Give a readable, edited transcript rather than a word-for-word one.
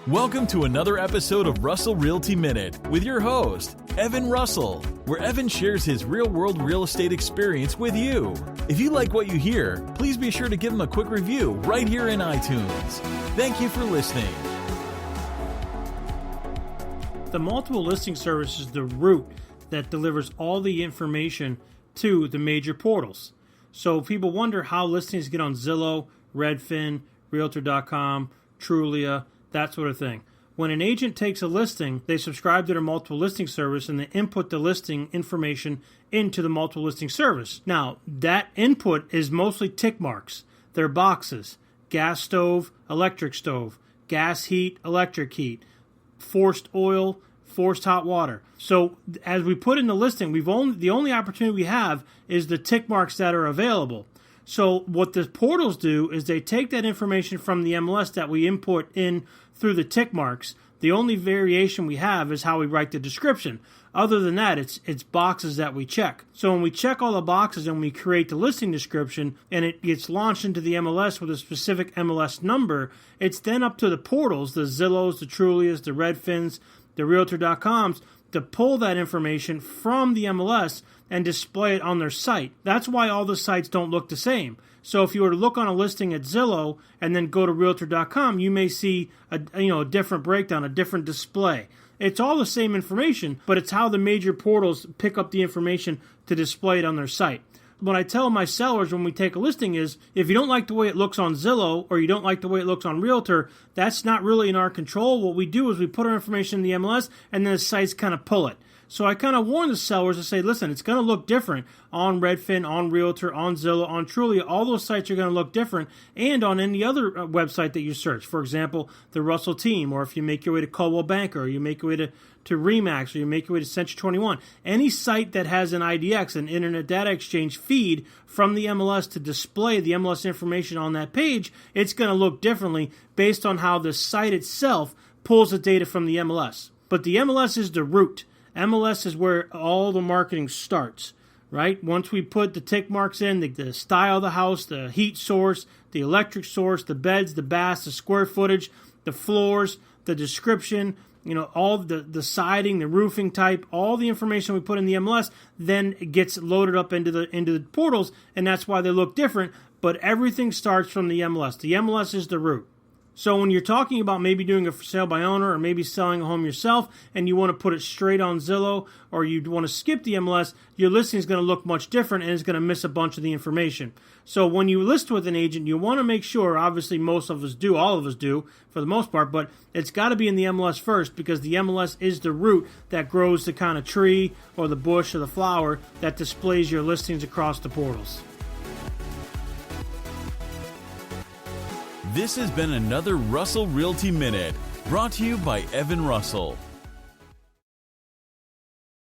Welcome to another episode of Russell Realty Minute with your host, Evan Russell, where Evan shares his real-world real estate experience with you. If you like what you hear, please be sure to give him a quick review right here in iTunes. Thank you for listening. The multiple listing service is the route that delivers all the information to the major portals. So people wonder how listings get on Zillow, Redfin, Realtor.com, Trulia, that sort of thing. When an agent takes a listing, they subscribe to their multiple listing service and they input the listing information into the multiple listing service. Now, that input is mostly tick marks. They're boxes: gas stove, electric stove, gas heat, electric heat, forced oil, forced hot water. So as we put in the listing, the only opportunity we have is the tick marks that are available. So what the portals do is they take that information from the MLS that we input in through the tick marks. The only variation we have is how we write the description. Other than that, it's boxes that we check. So when we check all the boxes and we create the listing description and it gets launched into the MLS with a specific MLS number, it's then up to the portals, the Zillows, the Trulias, the Redfins, the Realtor.coms, to pull that information from the MLS and display it on their site. That's why all the sites don't look the same. So if you were to look on a listing at Zillow and then go to Realtor.com, you may see a different breakdown, a different display. It's all the same information, but it's how the major portals pick up the information to display it on their site. What I tell my sellers when we take a listing is, if you don't like the way it looks on Zillow or you don't like the way it looks on Realtor, that's not really in our control. What we do is we put our information in the MLS and then the sites kind of pull it. So I kind of warn the sellers to say, listen, it's going to look different on Redfin, on Realtor, on Zillow, on Trulia. All those sites are going to look different, and on any other website that you search. For example, the Russell Team, or if you make your way to Coldwell Banker, or you make your way to Remax, or you make your way to Century 21. Any site that has an IDX, an Internet Data Exchange feed from the MLS to display the MLS information on that page, it's going to look differently based on how the site itself pulls the data from the MLS. But the MLS is the root. MLS is where all the marketing starts, right? Once we put the tick marks in, the style of the house, the heat source, the electric source, the beds, the baths, the square footage, the floors, the description, all the siding, the roofing type, all the information we put in the MLS, then it gets loaded up into the portals, and that's why they look different. But everything starts from the MLS. The MLS is the root. So when you're talking about maybe doing a for sale by owner or maybe selling a home yourself and you want to put it straight on Zillow or you want to skip the MLS, your listing is going to look much different and it's going to miss a bunch of the information. So when you list with an agent, you want to make sure, obviously most of us do, all of us do for the most part, but it's got to be in the MLS first because the MLS is the root that grows the kind of tree or the bush or the flower that displays your listings across the portals. This has been another Russell Realty Minute, brought to you by Evan Russell.